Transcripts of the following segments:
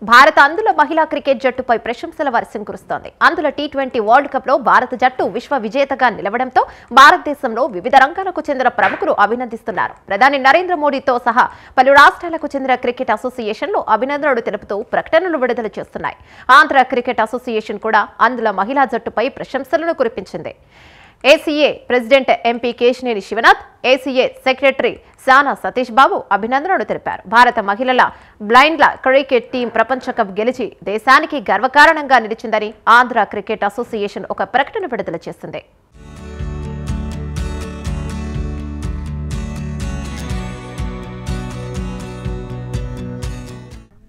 భారత అందుల మహిళా క్రికెట్ జట్టుపై ప్రశంసల వర్షం కురుస్తోంది. అందుల టీ20 వరల్డ్ కప్ లో భారత జట్టు విశ్వ విజేతగా నిలవడంతో భారతదేశంలో వివిధ రంగాలకు చెందిన ప్రముఖులు అభినందిస్తున్నారు. ప్రధాని నరేంద్ర మోడీతో సహా పలు రాష్ట్రాలకు చెందిన క్రికెట్ అసోసియేషన్లు అభినందనలు తెలుపుతూ ప్రకటనలు విడుదల చేస్తున్నాయి. ఆంధ్ర క్రికెట్ అసోసియేషన్ కూడా అందుల మహిళా జట్టుపై ప్రశంసలను కురిపించింది. ACA president MP Kesineni Sivanath, ACA secretary Sana Satish Babu అభినందనలు తెలిపారు. భారత మహిళల బ్లైండ్ల క్రికెట్ టీం ప్రపంచ కప్ గెలిచి దేశానికి గర్వకారణంగా నిలిచిందని ఆంధ్ర క్రికెట్ అసోసియేషన్ ఒక ప్రకటన విడుదల చేసింది.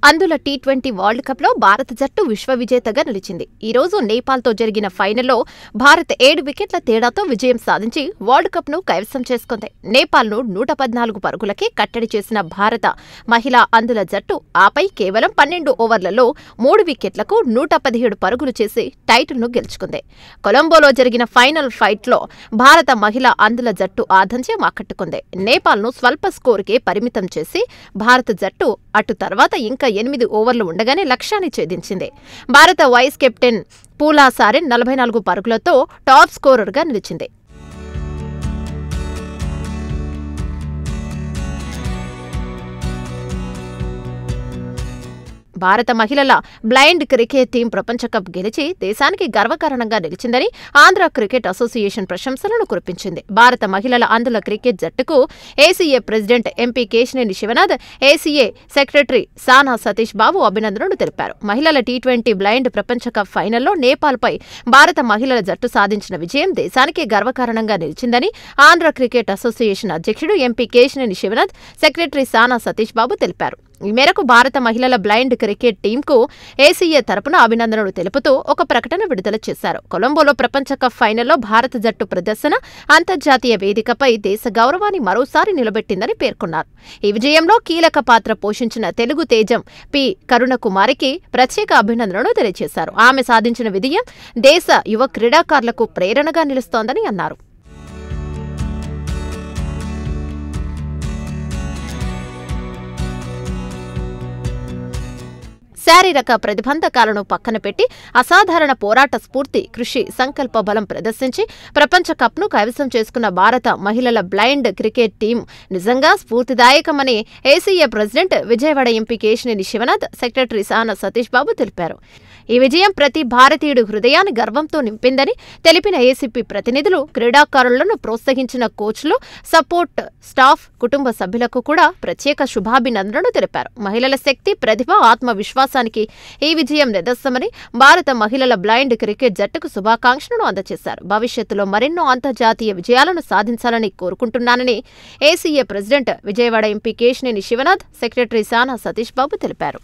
అందుల టీ20 వరల్డ్ కప్ లో భారత జట్టు విశ్వ విజేతగా నిలిచింది. ఈ రోజు నేపాల్తో జరిగిన ఫైనల్లో భారత్ 7 వికెట్ల తేడాతో విజయం సాధించి వరల్డ్ కప్ ను కైవసం చేసుకుంది. నేపాల్ను 114 పరుగులకే కట్టడి చేసిన భారత మహిళా అందుల జట్టు ఆపై కేవలం 12 ఓవర్లలో 3 వికెట్లకు 117 పరుగులు చేసి టైటిల్ను గెలుచుకుంది. కొలంబోలో జరిగిన ఫైనల్ ఫైట్లో భారత మహిళా అందుల జట్టు ఆధిక్యం ఆకట్టుకుంది. నేపాల్ను స్వల్ప స్కోరుకే పరిమితం చేసి భారత జట్టు అటు తర్వాత ఇంకా 8 ఓవర్లు ఉండగానే లక్ష్యాన్ని ఛేదించింది. భారత వైస్ కెప్టెన్ పూలా సారెన్ 44 పరుగులతో టాప్ స్కోరర్గా నిలిచింది. భారత మహిళల బ్లైండ్ క్రికెట్ టీం ప్రపంచ కప్ గెలిచి దేశానికి గర్వకారణంగా నిలిచిందని ఆంధ్ర క్రికెట్ అసోసియేషన్ ప్రశంసలను కురిపించింది. భారత మహిళల అందుల క్రికెట్ జట్టుకు ACA president MP Kesineni Sivanath, ACA secretary Sana Satish Babu అభినందనలు తెలిపారు. మహిళల టీ20 బ్లైండ్ ప్రపంచ కప్ ఫైనల్లో నేపాల్పై భారత మహిళల జట్టు సాధించిన విజయం దేశానికి గర్వకారణంగా నిలిచిందని ఆంధ్ర క్రికెట్ అసోసియేషన్ అధ్యక్షుడు ఎంపీ కేశినేని శివనాథ్, సెక్రటరీ సానా సతీష్ బాబు తెలిపారు. ఈ మేరకు భారత మహిళల బ్లైండ్ క్రికెట్ టీంకు ఏసీఏ తరపున అభినందనలు తెలుపుతూ ఒక ప్రకటన విడుదల చేశారు. కొలంబోలో ప్రపంచ కప్ ఫైనల్లో భారత జట్టు ప్రదర్శన అంతర్జాతీయ వేదికపై దేశ గౌరవాన్ని మరోసారి నిలబెట్టిందని పేర్కొన్నారు. ఈ విజయంలో కీలక పాత్ర పోషించిన తెలుగు తేజం పి కరుణకుమారికి ప్రత్యేక అభినందనలు తెలియజేశారు. ఆమె సాధించిన విజయం దేశ యువ క్రీడాకారులకు ప్రేరణగా నిలుస్తోందని అన్నారు. శారీరక ప్రతిబంధకాలను పక్కన పెట్టి అసాధారణ పోరాట స్ఫూర్తి, కృషి, సంకల్ప బలం ప్రదర్శించి ప్రపంచ కప్ను కైవసం చేసుకున్న భారత మహిళల బ్లైండ్ క్రికెట్ టీం నిజంగా స్ఫూర్తిదాయకమని ACA president Vijayawada MP Kesineni Sivanath, secretary Sana Satish బాబు తెలిపారు. ఈ విజయం ప్రతి భారతీయుడి హృదయాన్ని గర్వంతో నింపిందని తెలిపిన ఏసీపీ ప్రతినిధులు క్రీడాకారులను ప్రోత్సహించిన కోచ్లు, సపోర్ట్ స్టాఫ్, కుటుంబ సభ్యులకు కూడా ప్రత్యేక శుభాభినందనలు తెలిపారు. మహిళల శక్తి, ప్రతిభ, ఆత్మవిశ్వాసానికి ఈ విజయం నిదర్శనమని భారత మహిళల బ్లైండ్ క్రికెట్ జట్టుకు శుభాకాంక్షలను అందజేశారు. భవిష్యత్తులో మరెన్నో అంతర్జాతీయ విజయాలను సాధించాలని కోరుకుంటున్నానని ACA president Vijayawada MP Kesineni Sivanath, secretary Sana Satish బాబు తెలిపారు.